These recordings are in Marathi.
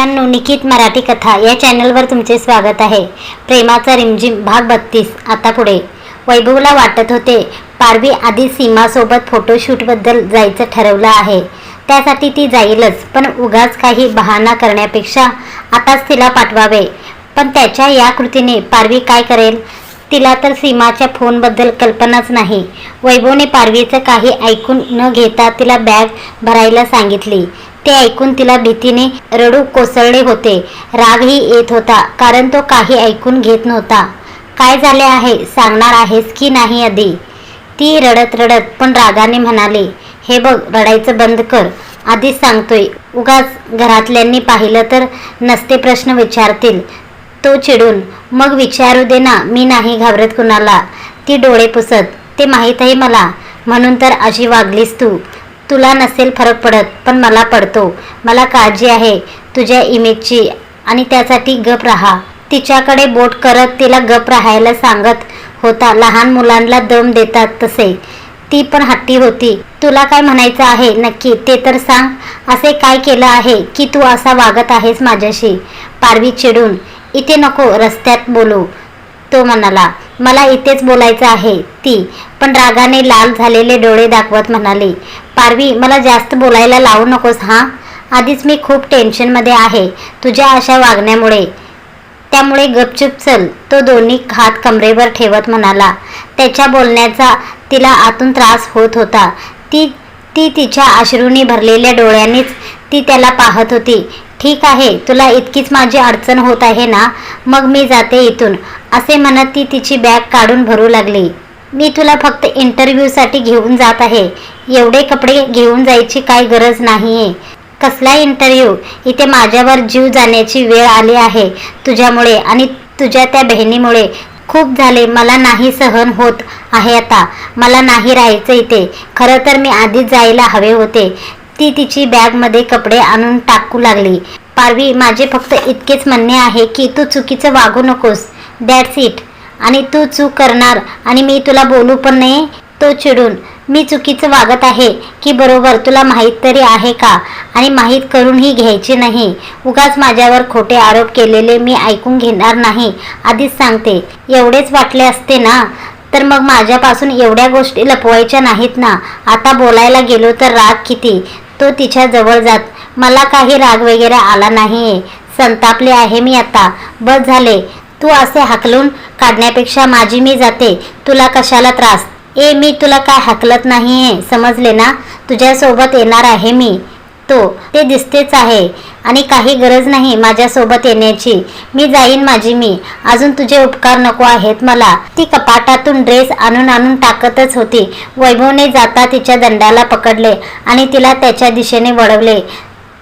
मित्रांनो, निकित मराठी कथा या चॅनलवर तुमचे स्वागत आहे। प्रेमाचा रिमझिम भाग 32 आता पुढे। वैभवला वाटत होते पारवी आधी सीमासोबत फोटोशूटबद्दल जायचं ठरवलं आहे, त्यासाठी ती जाईलच, पण उगाच काही बहाणा करण्यापेक्षा आताच तिला पाठवावे। पण त्याच्या या कृतीने पारवी काय करेल? तिला तर सीमाच्या फोनबद्दल कल्पनाच नाही। वैभवने पारवीचं काही ऐकून न घेता तिला बॅग भरायला सांगितली। ते ऐकून तिला भीतीने रडू कोसळले होते। रागही येत होता, कारण तो काही ऐकून घेत नव्हता। काय झाले आहे, सांगणार आहेस की नाही आधी? ती रडत रडत पण रागाने म्हणाली, हे बघ, रडायचं बंद कर, आधीच सांगतोय, उगाच घरातल्यांनी पाहिलं तर नसते प्रश्न विचारतील। तो चिडून, मग विचारू दे ना, मी नाही घाबरत कुणाला। ती डोळे पुसत, ते माहीत आहे मला, म्हणून तर अशी वागलीस तू। तुला नसेल फरक पडत, पण मला पडतो। मला काळजी आहे तुझ्या इमेजची आणि त्यासाठी गप राहा। तिच्याकडे बोट करत तिला गप राहायला सांगत होता, लहान मुलांना दम देतात तसे। ती पण हट्टी होती। तुला काय म्हणायचं आहे नक्की ते तर सांग। असे काय केलं आहे की तू असा वागत आहेस माझ्याशी? पारवी चिडून, इथे नको, रस्त्यात बोलू, तो म्हणाला। मला इथेच बोलायचं आहे, ती पण रागाने लाल झालेले डोळे दाखवत म्हणाली। पारवी, मला जास्त बोलायला लावू नकोस हां, आधीच मी खूप टेन्शनमध्ये आहे तुझ्या अशा वागण्यामुळे, त्यामुळे गपचूप चल, तो दोन्ही हात कमरेवर ठेवत म्हणाला। त्याच्या बोलण्याचा तिला आतून त्रास होत होता। ती तिच्या अश्रूंनी भरलेल्या डोळ्यांनीच ती त्याला पाहत होती। ठीक आहे, तुला इतकीच माझी अडचण होत आहे ना, मग मी जाते इथून, असे म्हणत ती तिची बॅग काढून भरू लागली। मी तुला फक्त इंटरव्ह्यूसाठी घेऊन जात आहे, एवढे कपडे घेऊन जायची काय गरज नाहीये। कसला इंटरव्ह्यू? इथे माझ्यावर जीव जाण्याची वेळ आली आहे तुझ्यामुळे आणि तुझ्या त्या बहिणीमुळे। खूप झाले, मला नाही सहन होत आहे आता, मला नाही राहायचं इथे। खरं तर मी आधीच जायला हवे होते। ती तिची बॅगमध्ये कपडे आणून टाकू लागली। पारवी, माझे फक्त इतकेच म्हणणे आहे की तू चुकीचं वागू नकोस, दॅट्स इट। आणि तू चूक करणार आणि मी तुला बोलू पण नाही? तो चिडून, मी चुकीचं वागत आहे की बरोबर तुला माहीत तरी आहे का? आणि माहीत करूनही घ्यायचे नाही। उगाच माझ्यावर खोटे आरोप केलेले मी ऐकून घेणार नाही, आधीच सांगते। एवढेच वाटले असते ना, तर मग माझ्यापासून एवढ्या गोष्टी लपवायच्या नाहीत ना। आता बोलायला गेलो तर राग किती? तो तिच्या जवळ जात, मला काही राग वगैरे आला नाहीये, संतापले आहे मी आता, बस झाले। तू असे हाकलून काढण्यापेक्षा माझी मी जाते, तुला कशाला त्रास? मी तुला काय हाकलत नाहीये, समजले ना? तुझ्यासोबत येणार आहे मी, ते दिसतेच आहे, आणि काही गरज नाही माझ्यासोबत येण्याची। मी जाईन माझी मी, अजून तुझे उपकार नको आहेत मला। ती कपाटातून ड्रेस आणून टाकतच होती। वैभवने जाता तिच्या दंडाला पकडले आणि तिला त्याच्या दिशेने वळवले।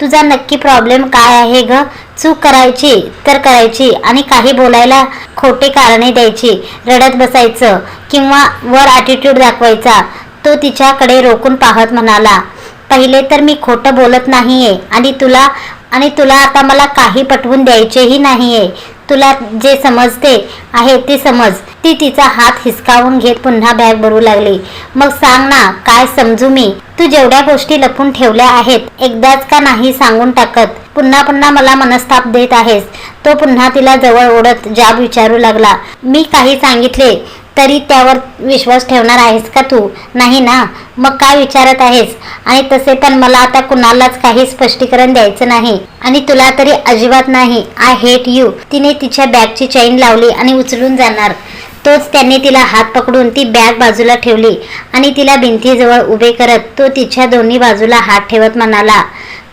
तुझा नक्की प्रॉब्लेम काय आहे ग? चूक करायची तर करायची आणि काही बोलायला खोटे कारणे द्यायची, रडत बसायचं किंवा वर ॲटिट्यूड दाखवायचा। तो तिच्याकडे रोखून पाहत म्हणाला, पहिले तर मी खोटं बोलत नाहीये आणि तुला आता मला काही पटवून द्यायचेही नाहीये। तुला जे समजते आहे ते समज। ती तिचा हात हिसकावून घेत पुन्हा बॅग भरू लागली। मग सांग ना, काय समजू मी? तू जेवढ्या गोष्टी लपून ठेवल्या आहेत, एकदाच का नाही सांगून टाकत? पुन्हा मला मनस्ताप देत आहेस। तो पुन्हा तिला जवळ ओढत जाब विचारू लागला, मी काही सांगितले तरी त्यावर विश्वास ठेवणार आहेस का तू? नाही ना, मग काय विचारत आहेस? आणि तसे पण मला आता कुणालाच काही स्पष्टीकरण द्यायचं नाही, आणि तुला तरी अजिबात नाही। I hate you. तिने तिच्या बॅगची चैन लावली आणि उचलून जाणार तोच त्याने तिला हात पकडून ती बॅग बाजूला ठेवली आणि तिला भिंतीजवळ उभे करत तो तिच्या दोन्ही बाजूला हात ठेवत म्हणाला,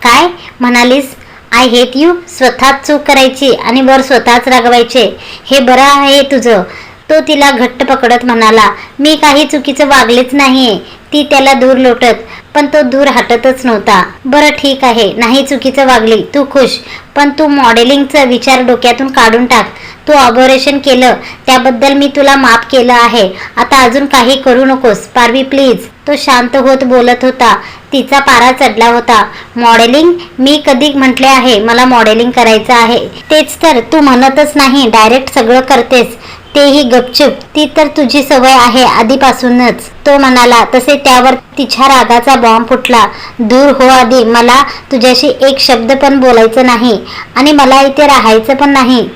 काय म्हणालीस? I hate you? स्वतःच चूक करायची आणि वर स्वतःच रागवायचे, हे बरं आहे तुझं? तो तिला घट्ट पकडत म्हणाला, मी काही चुकीचं वागलेच नाहीये। ती त्याला दूर लोटत, पण तो दूर हटतच नव्हता। बरं ठीक आहे, नाही चुकीचं वागली, तू खुश, पण तू मॉडेलिंगचा विचार डोक्यातून काढून टाक। तू ऑपरेशन केलं त्याबद्दल मी तुला माफ केलं आहे, आता अजून काही करू नकोस पारवी प्लीज। तो शांत होत बोलत होता, तिचा पारा चढला होता। मॉडेलिंग? मी कधी म्हटले आहे मला मॉडेलिंग करायचं आहे? तेच तर तू म्हणतच नाही, डायरेक्ट सगळं करतेस। तेही गपचूप. ती तर तुझी सवय आहे आधीपासूनच, तो म्हणाला. तसे त्यावर तिच्या रागाचा बॉम्ब फुटला. दूर हो आधी, मला तुझ्याशी एक शब्द पण बोलायचं नाही आणि मला इथे राहायचं पण नाही.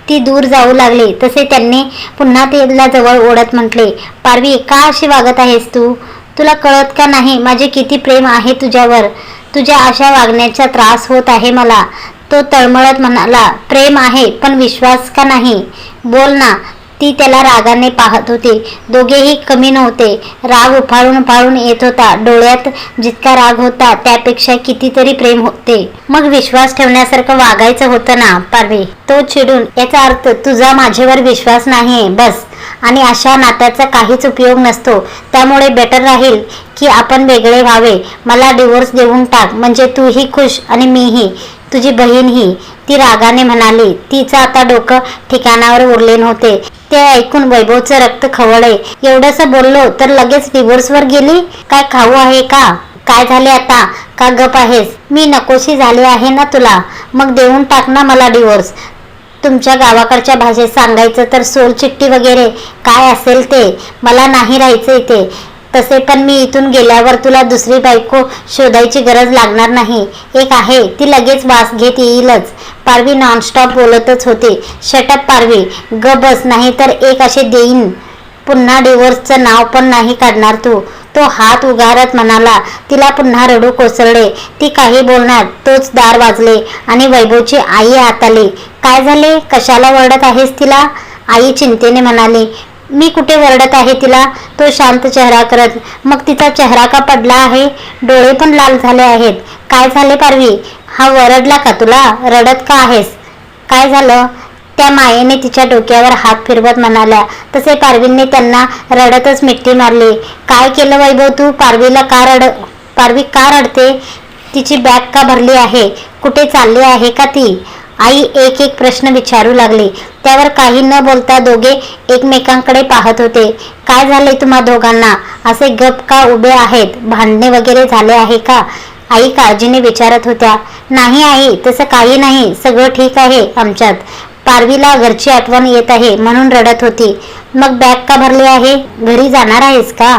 ती दूर जाऊ लागली. तसे त्यांनी पुन्हा तिला जवळ ओढत म्हटले, पारवी का अशी वागत आहेस तू? तुला कळत का नाही माझे किती प्रेम आहे तुझ्यावर? तुझ्या अशा वागण्याचा त्रास होत आहे मला. तो तळमळत म्हणाला, प्रेम आहे पण विश्वास का नाही? बोल ना. ती त्याला रागाने पाहत होती. दोघेही कमी नव्हते. राग उफाळून उफाळून येत होता. डोळ्यात जितका राग होता त्यापेक्षा कितीतरी प्रेम होते. मग विश्वास ठेवण्यासारखं वागायचं होतं ना पारवी. तो चिडून, याचा अर्थ तुझा माझ्यावर विश्वास नाहीये बस, आणि अशा नात्याचा काहीच उपयोग नसतो. त्यामुळे बेटर राहील की आपण वेगळे व्हावे. मला डिवोर्स देऊन टाक, म्हणजे तूही खुश आणि मीही, तुझी बहीणही. ती रागाने म्हणाली. तिचं आता डोकं ठिकाणावर उरले नव्हते. ते ऐकून वैभवचं रक्त खवळले. एवढंसं बोललो तर लगेच डिवोर्सवर गेली? काय खाऊ आहे का? काय झाले आता? का गप आहेस? मी नकोशी झाले आहे ना तुला? मग देऊन टाक ना मला डिवोर्स. तुमच्या गावाकडच्या भाषेत सांगायचं तर सोल चिठ्ठी वगैरे काय असेल ते. मला नाही राहायचं इथे. तसे पण मी इथून गेल्यावर तुला दुसरी बायको शोधायची गरज लागणार नाही. एक आहे ती लगेच वास घेत येईलच. पारवी नॉनस्टॉप बोलतच होती. शटअप पारवी, ग बस, नाही तर एक असे देईन. पुन्हा डिवोर्सचं नाव पण नाही काढणार तू. तो हात उगारत म्हणाला. तिला पुन्हा रडू कोसळले. ती काही बोलणार तोच दार वाजले आणि वैभवची आई आत आली. काय झाले? कशाला वरडत आहेस तिला? आई चिंतेने म्हणाली. मी कुठे वरडत आहे तिला? तो शांत चेहरा करत. मग तिचा चेहरा का पडला आहे? डोळे पण लाल झाले आहेत. काय झाले पारवी? हा वरडला का तुला? रडत का आहेस? काय झालं? त्या मायेने तिच्या डोक्यावर हात फिरवत म्हणाल्या. तसे पारवीने त्यांना रडतच मिठी मारली. काय केलं वैभव तू? पारवी का रडते? तिची बॅग का भरली आहे? कुठे चालली आहे का ती? आई एक एक प्रश्न विचारू लागली. त्यावर काही न बोलता दोघे एकमेकांकडे पाहत होते. काय झाले तुम्हा दोघांना? असे गप का उभे आहेत? भांडणे वगैरे झाले आहे का? आई काळजीने विचारत होत्या. नाही आई, तसं काही नाही. सगळं ठीक आहे आमच्यात. पारवीला घरची आठवण येत आहे म्हणून रडत होती. मग बॅग का भरली आहे? घरी जाणार आहेस का?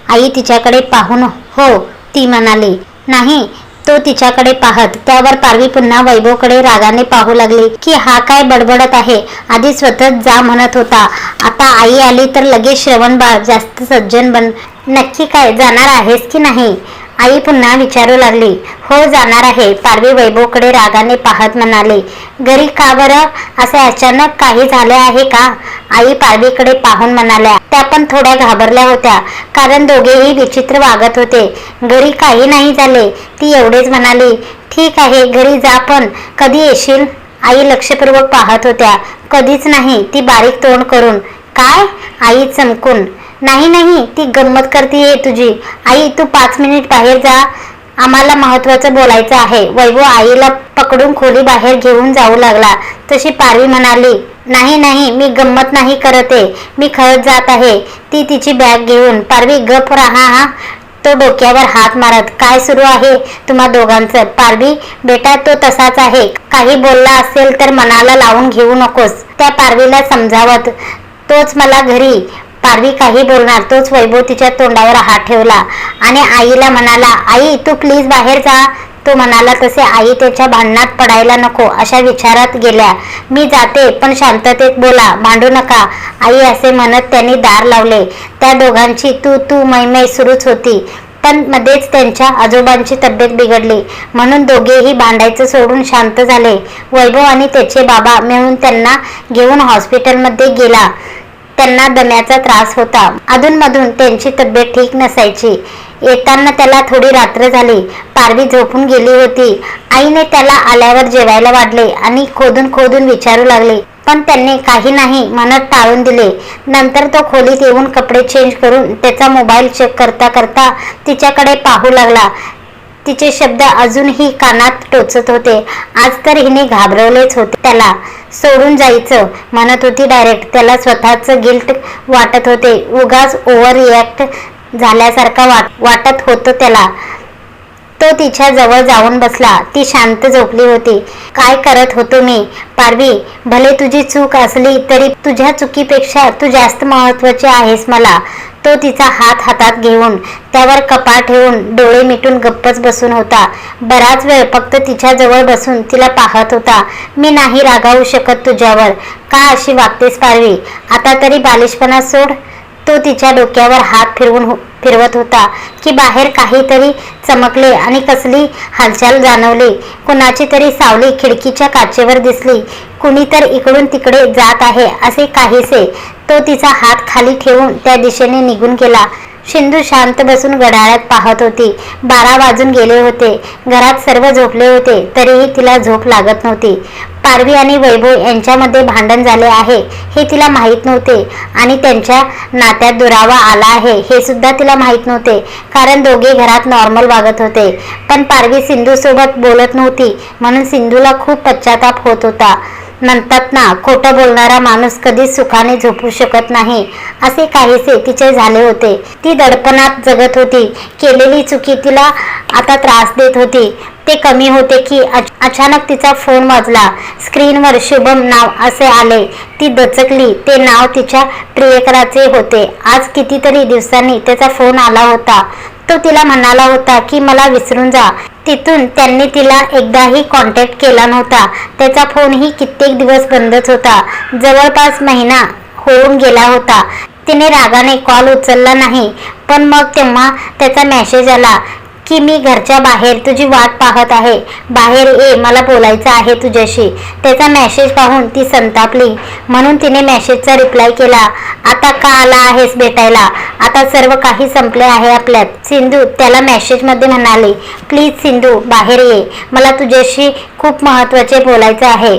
आई तिच्याकडे पाहून हो, ती म्हणाली. नाही, तो तिच्याकडे पाहत. त्यावर पारवी पुन्हा वैभवकडे रागाने पाहू लागली की हा काय बडबडत आहे? आधी स्वतःच जा म्हणत होता, आता आई आली तर लगेच श्रवण बाळ जास्त सज्जन बन. नक्की काय, जाणार आहेस की नाही? आई पुन्हा विचारू लागली. हो, जाणार आहे. पारवी वैभवकडे रागाने पाहत म्हणाले. घरी का बरं? असे अचानक काही झाले आहे का? आई पारवीकडे पाहून म्हणाल्या. त्या पण थोड्या घाबरल्या होत्या, कारण दोघेही विचित्र वागत होते. घरी काही नाही झाले, ती एवढेच म्हणाली. ठीक आहे, घरी जा, पण कधी येशील? आई लक्षपूर्वक पाहत होत्या. कधीच नाही, ती बारीक तोंड करून. काय? आई चमकून. नाही नाही, ती गंमत करतीये तुझी. आई तू 5 मिनिट बाहेर जा, आम्हाला महत्वाचं बोलायचं आहे. वैभव आईला पकडून खोली बाहेर घेऊन जाऊ लागला. तशी पारवी म्हणाली. नाही नाही, मी गंमत नाही करते, मी खरंच जात आहे. ती तिची बॅग घेऊन. पारवी गप राहा हा, तो डोक्यावर हात मारत. काय सुरू आहे तुम्हा दोघांचं? पारवी बेटा, तो तसाच आहे. काही बोलला असेल तर मनाला लावून घेऊ नकोस. त्या पारवीला समजावत. तोच मला घरी. पारवी काही बोलणार तोच वैभव तिच्या तोंडावर हात ठेवला आणि आईला म्हणाला. आई तू प्लीज बाहेर जा. तो म्हणाला तसे आई त्याच्या भांडणात पडायला नको अशा विचारात गेल्या. मी जाते, पण शांततेत बोला, भांडू नका. आई असे म्हणत त्यांनी दार लावले. त्या दोघांची तू तू मै सुरूच होती. पण मध्येच त्यांच्या आजोबांची तब्येत बिघडली म्हणून दोघेही भांडायचं सोडून शांत झाले. वैभव आणि त्याचे बाबा मिळून त्यांना घेऊन हॉस्पिटलमध्ये गेला. त्यांना दम्याचा त्रास होता. अधूनमधून त्यांची तब्येत ठीक नसायची. येताना त्याला थोडी रात्र झाली. पारवी झोपून गेली होती. आईने त्याला आल्यावर जेवायला वाढले आणि खोदून खोदून विचारू लागले, पण त्यांनी काही नाही म्हणत टाळून दिले. नंतर तो खोलीत येऊन कपडे चेंज करून त्याचा मोबाईल चेक करता करता तिच्याकडे पाहू लागला. तिचे शब्द अजूनही कानात टोचत होते. आज तर हिने घाबरवलेच होते. त्याला सोडून जायचं म्हणत होती डायरेक्ट. त्याला स्वतःचं गिल्ट वाटत होते. उगाच ओव्हर रिॲक्ट झाल्यासारखा वाटत होतं त्याला. तो तिच्या जवळ जाऊन बसला. ती शांत झोपली होती. काय करत होतो मी? पारवी, भले तुझी चूक असली तरी तुझ्या चुकीपेक्षा तू जास्त महत्वाची आहेस मला. तो तिचा हात हातात घेऊन त्यावर कपाळ ठेवून डोळे मिटून गप्पच बसून होता. बराच वेळ फक्त तिच्या जवळ बसून तिला पाहत होता. मी नाही रागावू शकत तुझ्यावर. का अशी वागतेस पारवी? आता तरी बालिशपणा सोड. तो तिच्या डोक्यावर हात फिरवत होता की बाहेर काहीतरी चमकले आणि कसली हालचाल जाणवली. कुणाची तरी सावली खिडकीच्या काचेवर दिसली. कुणी तर इकडून तिकडे जात आहे असे काहीसे. तो तिचा हात खाली ठेवून त्या दिशेने निघून गेला. सिंधू शांत बसून घड्याळात पाहत होती. 12 वाजून गेले होते. घरात सर्व झोपले होते तरीही तिला झोप लागत नव्हती. पारवी आणि वैभव यांच्यामध्ये भांडण झाले आहे हे तिला माहीत नव्हते आणि त्यांच्या नात्यात दुरावा आला आहे हे सुद्धा तिला माहीत नव्हते, कारण दोघे घरात नॉर्मल वागत होते. पण पारवी सिंधू सोबत बोलत नव्हती म्हणून सिंधूला खूप पश्चाताप होत होता. म्हणतात ना, खोटं बोलणारा माणूस कधीच सुखाने झोपू शकत नाही, असे काहीसे तिचे झाले होते. ती दडपणात जगत होती. केलेली चुकी तिला आता त्रास देत होती. ते कमी होते की अचानक तिचा फोन वाजला. स्क्रीनवर शुभम नाव असे आले. ती दचकली. ते नाव तिच्या प्रियकराचे होते. आज कितीतरी दिवसांनी त्याचा फोन आला होता. तो तिला म्हणाला होता की मला विसरून जा. तिथून त्यांनी तिला एकदाही कॉन्टॅक्ट केला नव्हता. त्याचा फोनही कित्येक दिवस बंदच होता. जवळपास महिना होऊन गेला होता. तिने रागाने कॉल उचलला नाही. पण मग तेव्हा त्याचा मेसेज आला की मी घरच्या बाहेर तुझी वाट पाहत आहे. बाहेर ये, मला बोलायचं आहे तुझ्याशी. त्याचा मेसेज पाहून ती संतापली म्हणून तिने मेसेजचा रिप्लाय केला. आता का आला आहेस भेटायला? आता सर्व काही संपले आहे आपल्यात. सिंधू त्याला मेसेजमध्ये म्हणाली, प्लीज सिंधू बाहेर ये, मला तुझ्याशी खूप महत्त्वाचे बोलायचं आहे.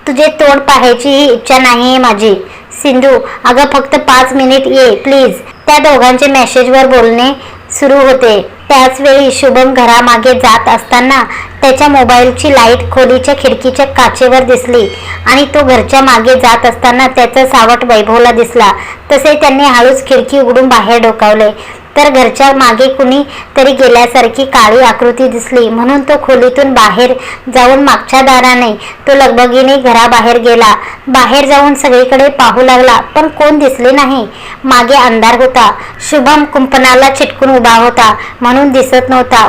तुझे तोंड पाहायचीही इच्छा नाही आहे माझी. सिंधू, अगं फक्त 5 मिनिट ये प्लीज. त्या दोघांचे मेसेजवर बोलणे सुरू होते. त्याच वेळी शुभम घरामागे जात असताना त्याच्या मोबाईलची लाईट खोलीच्या खिडकीच्या काचेवर दिसली आणि तो घरच्या मागे जात असताना त्याचा सावट वैभवला दिसला. तसे त्यांनी हळूच खिडकी उघडून बाहेर डोकावले तर घरच्या मागे कुणी तरी गेल्यासारखी काळी आकृती दिसली. म्हणून तो खोलीतून बाहेर जाऊन मागच्या दाराने तो लगबगीने घराबाहेर गेला. बाहेर जाऊन सगळीकडे पाहू लागला पण कोण दिसले नाही. मागे अंधार होता. शुभम कुंपणाला चिटकून उभा होता म्हणून दिसत नव्हता.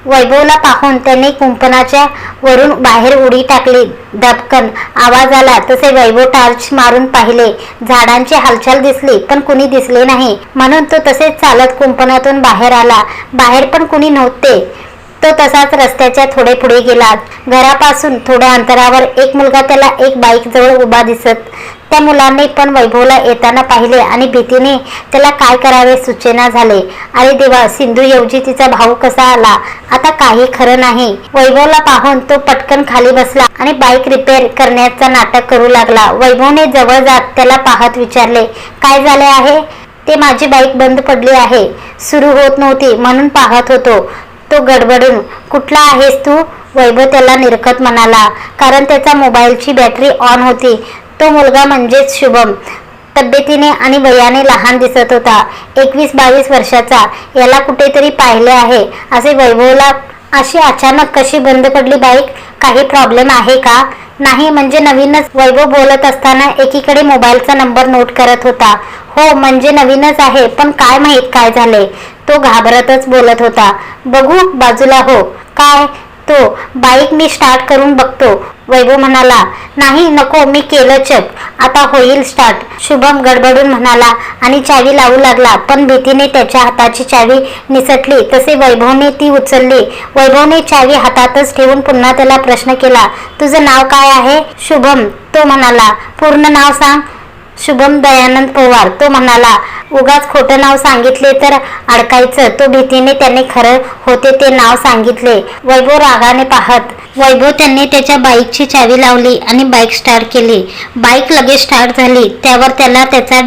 वैभवला पाहून त्याने कुंपणाच्या वरून बाहेर उडी टाकली. धपकन आवाज आला तसे वैभव टार्च मारून पाहिले. झाडांची हालचाल दिसली पण कुणी दिसले नाही म्हणून तो तसेच चालत कुंपणातून बाहेर आला. बाहेर पण कुणी नव्हते. तो तसाच रस्त्याच्या थोडे पुढे गेला. घरापासून थोड्या अंतरावर एक मुलगा त्याला एक बाईक जवळ उभा दिसत. त्या मुलाने पण वैभवला येताना पाहिले आणि भीतीने त्याला काय करावे सुचेना झाले. अरे देवा, सिंधू ऐवजी तिचा भाऊ कसा आला? आता काही खरं नाही. वैभवला पाहून तो पटकन खाली बसला आणि बाईक रिपेअर करण्याचा नाटक करू लागला. वैभवने जवळ जात त्याला पाहत विचारले, काय झाले आहे? ते माझी बाईक बंद पडली आहे, सुरू होत नव्हती म्हणून पाहत होतो. तो गडबडून, कुठला आहेस तू? वैभव त्याला निरखत म्हणाला, कारण त्याचा मोबाईलची बॅटरी ऑन होती. तो मुलगा म्हणजेच शुभम तब्येतीने आणि वयाने लहान दिसत होता. 21-22 वर्षाचा. याला कुठेतरी पाहिले आहे. असे वैभवला अशी अचानक कशी बंद पडली बाईक? काही प्रॉब्लेम आहे का? नाही म्हणजे नवीनच. वैभव बोलत असताना एकीकडे मोबाईलचा नंबर नोट करत होता. हो म्हणजे नवीनच आहे पण काय माहित काय झाले. तो घाबरतच बोलत होता. बघू बाजूला हो. काय? तो बाईक मी स्टार्ट करून बघतो. वैभव म्हणाला, नाही नको, मी केलं चक, आता होईल स्टार्ट. शुभम गडबडून म्हणाला आणि चावी लावू लागला पण भीतीने त्याच्या हाताची चावी निसटली. तसे वैभवने ती उचलली. वैभवने चावी हातातच ठेवून पुन्हा त्याला प्रश्न केला, तुझं नाव काय आहे? शुभम. तो म्हणाला, पूर्ण नाव सांग. शुभम दयानंद पवार. तो म्हणाला, उगाच खोटं नाव सांगितले तर अडकायचं. तो भीतीने त्याने खरं होते ते नाव सांगितले. वैभव रागाने पाहत. वैभव त्यांनी त्याच्या बाईकची चावी लावली आणि बाईक स्टार्ट केली. बाईक लगेच स्टार्ट झाली. त्यावर त्याला त्याचा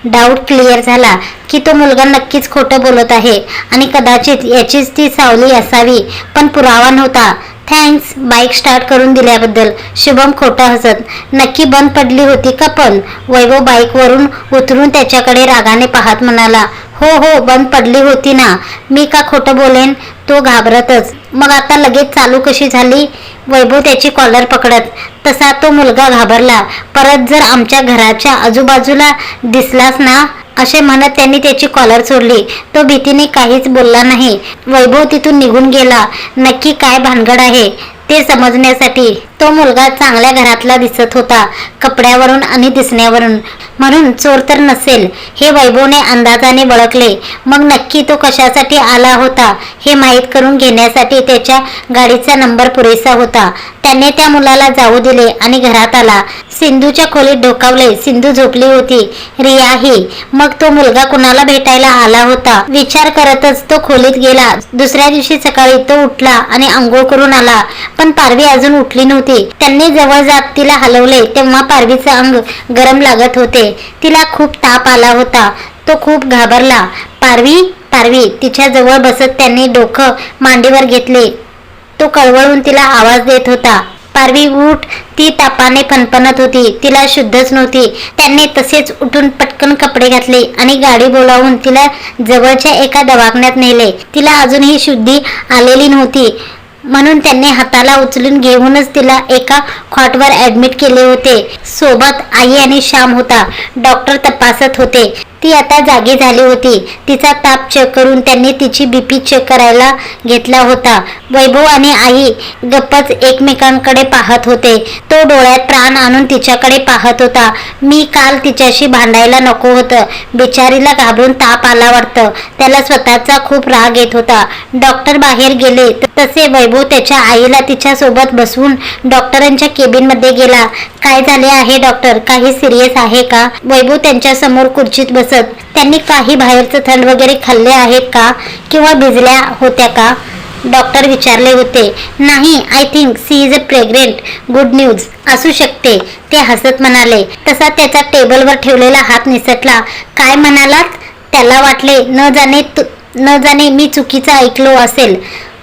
डाऊट क्लिअर झाला की तो मुलगा नक्कीच खोटं बोलत आहे आणि कदाचित याचीच ती सावली असावी, पण पुरावा नव्हता. थँक्स बाईक स्टार्ट करून दिल्याबद्दल. शुभम खोटं हसत, नक्की बंद पडली होती का पण? वैभव बाईकवरून उतरून त्याच्याकडे रागाने पाहत म्हणाला, हो हो, बंद पडली होती ना. मी का खोटं बोलेन. तो घाबरतच. मग आता लगेच चालू कशी झाली. वैभव त्याची कॉलर पकडत. तसा तो मुलगा घाबरला. परत जर आमच्या घराच्या आजूबाजूला दिसलास ना, असे म्हणत त्यांनी त्याची कॉलर सोडली. तो भीतीने काहीच बोलला नाही. वैभव तिथून निघून गेला. नक्की काय भानगड आहे ते समजण्यासाठी. तो मुलगा चांगल्या घरातला दिसत होता, कपड्यावरून आणि दिसण्यावरून. म्हणून चोर तर नसेल हे वैभवने अंदाजाने ओळखले. मग नक्की तो कशासाठी आला होता हे माहीत करून घेण्यासाठी त्याच्या गाडीचा नंबर पुरेसा होता. त्याने त्या मुलाला जाऊ दिले आणि घरात आला. सिंधूच्या खोलीत डोकावले. सिंधू झोपली होती, रियाही. मग तो मुलगा कुणाला भेटायला आला होता विचार करतच तो खोलीत गेला. दुसऱ्या दिवशी सकाळी तो उठला आणि आंघोळ करून आला, पण पारवी अजून उठली नव्हती. त्यांनी जवळ जात तिला हलवले तेव्हा पारवीचं अंग गरम लागत होते. तिला खूप ताप आला होता. तो खूप घाबरला. पारवी पारवी तिच्या जवळ बसत त्यांनी डोकं मांडीवर घेतले. तो कळवळून तिला आवाज देत होता, पारवी उठ. ती तापाने फणफणत होती. तिला शुद्धच नव्हती. त्यांनी तसेच उठून पटकन कपडे घातले आणि गाडी बोलावून तिला जवळच्या एका दवाखान्यात नेले. तिला अजूनही शुद्धी आलेली नव्हती म्हणून त्यांनी हाताला उचलून घेऊनच तिला एका खॉटवर ऍडमिट केले होते. सोबत आई आणि श्याम होता. डॉक्टर तपासत होते. ती आता जागी झाली होती. तिचा ताप चेक करून त्यांनी तिची बीपी चेक करायला घेतला होता. वैभव आणि आई गप्पच एकमेकांकडे पाहत होते. तो डोळ्यात प्राण आणून तिच्याकडे पाहत होता. मी काल तिच्याशी भांडायला नको होतं. बिचारीला घाबरून ताप आला वाटतं. त्याला स्वतःचा खूप राग येत होता. डॉक्टर बाहेर गेले तसे वैभव त्याच्या आईला तिच्या सोबत बसवून डॉक्टरांच्या केबिनमध्ये गेला. काय झाले आहे डॉक्टर, काही सिरियस आहे का. वैभव त्यांच्या समोर खुर्चीत बसत. त्यांनी काही बाहेरचं थंड वगैरे खाल्ले आहेत का किंवा भिजल्या होत्या का डॉक्टर विचारले होते. नाही, I think she is a pregnant. Good news असू शकते, ते हसत म्हणाले. तसा त्याचा टेबलवर ठेवलेला हात निसटला. काय म्हणालात. त्याला वाटले न जाणे मी चुकीचं ऐकलो असेल.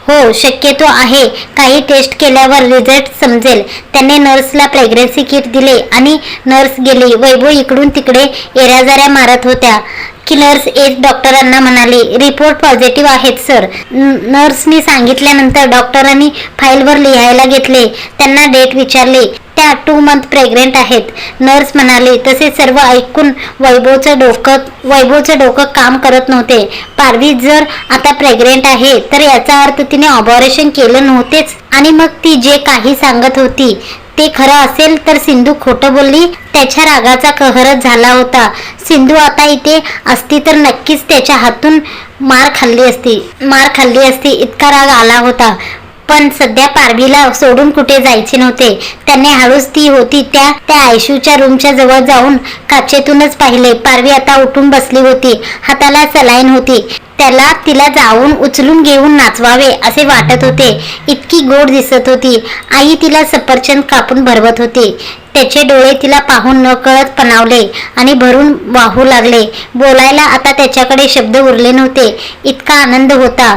हो, शक्यतो आहे. काही टेस्ट केल्यावर रिझल्ट समजेल. त्याने नर्सला प्रेग्नन्सी किट दिले आणि नर्स गेली. वैभव इकडून तिकडे येऱ्याजाऱ्या मारत होत्या की नर्स एक डॉक्टरांना म्हणाली, रिपोर्ट पॉझिटिव्ह आहेत सर. नर्सनी सांगितल्यानंतर डॉक्टरांनी फाईलवर लिहायला घेतले. त्यांना डेट विचारले. त्या 2 मंथ प्रेग्नेंट आहेत नर्स म्हणाले. तसे सर्व ऐकून वैभवचं डोकं काम करत नव्हते. पारवी जर आता प्रेग्नेंट आहे तर याचा अर्थ तिने ऑपरेशन केलं नव्हतेच. आणि मग ती जे काही सांगत होती ते खरं असेल तर सिंधू खोटं बोलली. त्याच्या रागाचा कहरच झाला होता. सिंधू आता इथे असती तर नक्कीच त्याच्या हातून मार खाल्ली असती. इतका राग आला होता. पण सध्या पारवीला सोडून कुठे जायचे नव्हते. त्याने हळूच ती होती त्या आयशूच्या रूमच्या जवळ जाऊन काचेतूनच पाहिले. पारवी आता उठून बसली होती. हाताला सलाईन होती. त्याला तिला जाऊन उचलून घेऊन नाचवावे असे वाटत होते. इतकी गोड दिसत होती. आई तिला सफरचंद कापून भरवत होती. त्याचे डोळे तिला पाहून नकळत पणावले आणि भरून वाहू लागले. बोलायला आता त्याच्याकडे शब्द उरले नव्हते. इतका आनंद होता.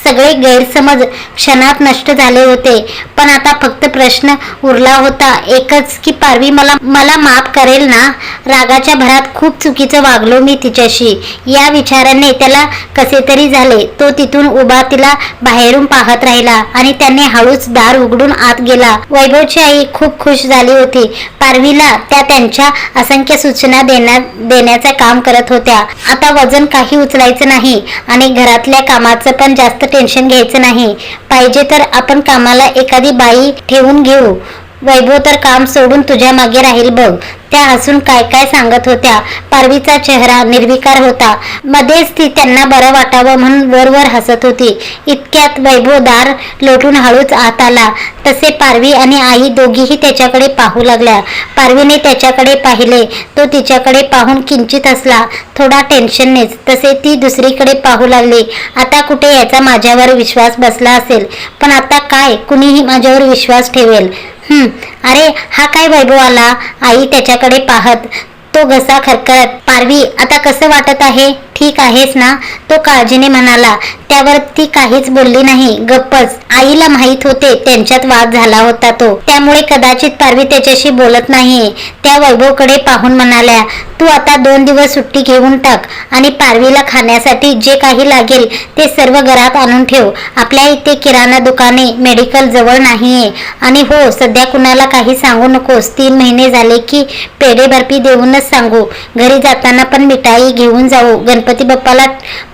सगळे गैरसमज क्षणात नष्ट झाले होते. पण आता फक्त प्रश्न उरला होता एकच की पारवी मला माफ करेल ना. रागाच्या भरात खूप चुकीचं वागलो मी तिच्याशी. या विचाराने त्याला कसे तरी झाले. तो तिथून उभा तिला बाहेरून पाहत राहिला आणि त्याने हळूच दार उघडून आत गेला. वैभवची आई खूप खुश झाली होती. पारवीला त्या त्यांच्या असंख्य सूचना देण्याचं काम करत होत्या. आता वजन काही उचलायचं नाही आणि घरातल्या कामाचं पण जास्त टेन्शन घ्यायचं नाही. पाहिजे तर आपण कामाला एखादी बाई ठेवून घेऊ. वैभव तर काम सोडून तुझ्या मागे राहील बघ. त्या हसून काय काय सांगत होत्या. पारवीचा चेहरा निर्विकार होता. मध्येच ती त्यांना बरं वाटावं म्हणून वरवर हसत होती. इतक्यात वैभव दार लोटून हळूच आत आला. तसे पारवी आणि आई दोघीही त्याच्याकडे पाहू लागल्या. पारवीने त्याच्याकडे पाहिले. तो तिच्याकडे पाहून किंचित हसला, थोडा टेन्शननेच. तसे ती दुसरीकडे पाहू लागली. आता कुठे याचा माझ्यावर विश्वास बसला असेल, पण आता काय कुणीही माझ्यावर विश्वास ठेवेल. अरे हा काय वैभव आला. आई त्याच्याकडे पाहत. तो घसा खरखरत. पारवी आता कसं वाटत आहे. ठीक आहेस ना? तो काळजीने म्हणाला. त्यावर ती काहीच बोलली नाही, गप्पच. आईला माहित होते त्यांच्यात वाद झाला होता तो, त्यामुळे कदाचित पारवी त्याच्याशी बोलत नाहीये. त्या वैभवकडे पाहून म्हणाल्या, तू आता 2 दिवस सुट्टी घेऊन टाक आणि पारवीला खाण्यासाठी जे काही लागेल ते सर्व घरात आणून ठेव. आपल्या इथे किराणा दुकाने, मेडिकल जवळ नाहीये. आणि हो, सध्या कुणाला काही सांगू नकोस. 3 महिने झाले की पेढे बर्फी देऊनच सांगू. घरी जाताना पण मिठाई घेऊन जाऊ, गणपती बाप्पाला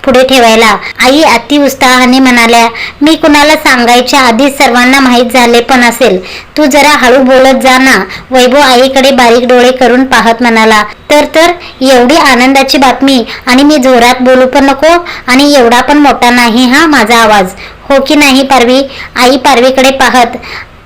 पुढे ठेवायला. आई अति उत्साहाने म्हणाल्या, मी कुणाला सांगायच्या आधीच सर्वांना माहीत झाले पण असेल. तू जरा हळू बोलत जा ना. वैभव आईकडे बारीक डोळे करून पाहत म्हणाला. तर एवढी आनंदाची बातमी आणि मी जोरात बोलू पण नको आणि एवढा पण मोठा नाही हा माझा आवाज, हो की नाही पारवी? आई पारवीकडे पाहत.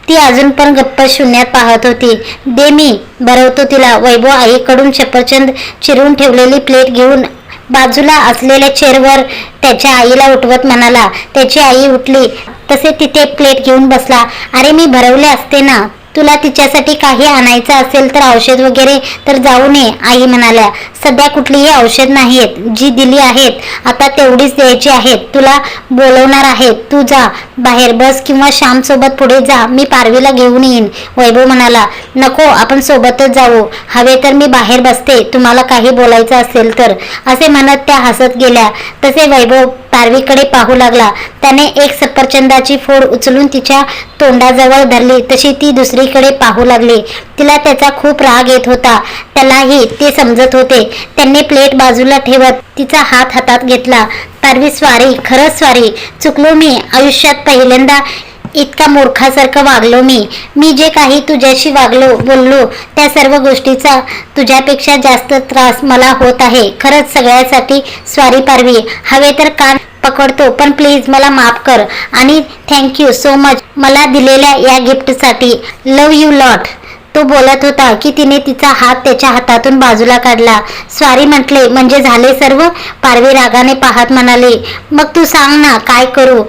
ती अजून पण गप्प शून्यात पाहत होती. दे, मी भरवतो तिला. वैभव आईकडून सफरचंद चिरून ठेवलेली प्लेट घेऊन बाजूला असलेल्या चेअरवर त्याच्या आईला उठवत म्हणाला. त्याची आई उठली तसे तिथे प्लेट घेऊन बसला. अरे, मी भरवले असते ना. तुला तिच्यासाठी काही आणायचं असेल तर औषध वगैरे तर जाऊ नये, आई म्हणाल्या. सध्या कुठलीही औषध नाहीयेत, जी दिली आहेत आता तेवढीच द्यायची आहेत. तुला बोलवणार आहेत, तू जा बाहेर बस किंवा श्याम सोबत पुढे जा, मी पारवीला घेऊन येईन. वैभव म्हणाला, नको, आपण सोबतच जाऊ. हवे तर मी बाहेर बसते, तुम्हाला काही बोलायचं असेल तर, असे म्हणत त्या हसत गेल्या. तसे वैभव पारवीकडे पाहू लागला. त्याने एक सफरचंदाची फोड उचलून तिच्या तोंडाजवळ धरली तशी ती दुसरीकडे पाहू लागली. तिला त्याचा खूप राग येत होता, त्यालाही ते समजत होते. त्यांनी प्लेट बाजूला ठेवत तिचा हात हातात घेतला. पारवी, स्वारी, खरंच स्वारी. चुकलो मी. आयुष्यात पहिल्यांदा इतका मूर्खासारखं वागलो मी जे काही तुझ्याशी वागलो, बोललो, त्या सर्व गोष्टीचा तुझ्यापेक्षा जास्त त्रास मला होत आहे. खरंच सगळ्यासाठी सॉरी पारवी. हवे तर कान पकडतो, पण प्लीज मला माफ कर आणि थँक्यू सो मच मला दिलेल्या या गिफ्टसाठी. लव यू लॉट. तो बोलत होता की तिने तिचा हात त्याच्या हातातून बाजूला काढला. सॉरी म्हटले म्हणजे झाले सर्व? पारवी रागाने पाहत म्हणाली. मग तू सांग ना, काय करू?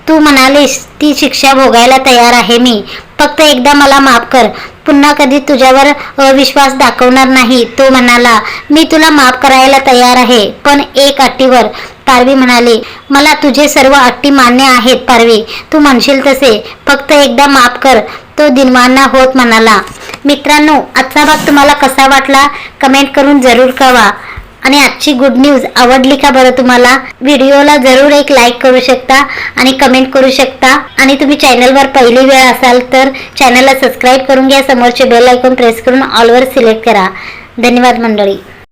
तू म्हणालीस ती शिक्षा भोगायला तयार आहे मी. फक्त एकदा मला माफ कर. पुन्हा कधी तुझ्यावर अविश्वास दाखवणार नाही. तो म्हणाला, मी तुला माफ करायला तयार आहे, पण एक अटीवर. पारवी म्हणाली, मला तुझे सर्व अटी मान्य आहेत पारवी, तू म्हणशील तसे. फक्त एकदा माफ कर. तो दिलवाना होत म्हणाला. मित्रांनो, आजचा भाग तुम्हाला कसा वाटला कमेंट करून जरूर कळवा. आणि आजची गुड न्यूज आवडली का बरं तुम्हाला? व्हिडिओला जरूर एक लाईक करू शकता आणि कमेंट करू शकता. आणि तुम्ही चॅनलवर पहिली वेळ असाल तर चॅनलला सबस्क्राईब करून घ्या. समोरचे बेल आयकॉन प्रेस करून ऑलवर सिलेक्ट करा. धन्यवाद मंडळी.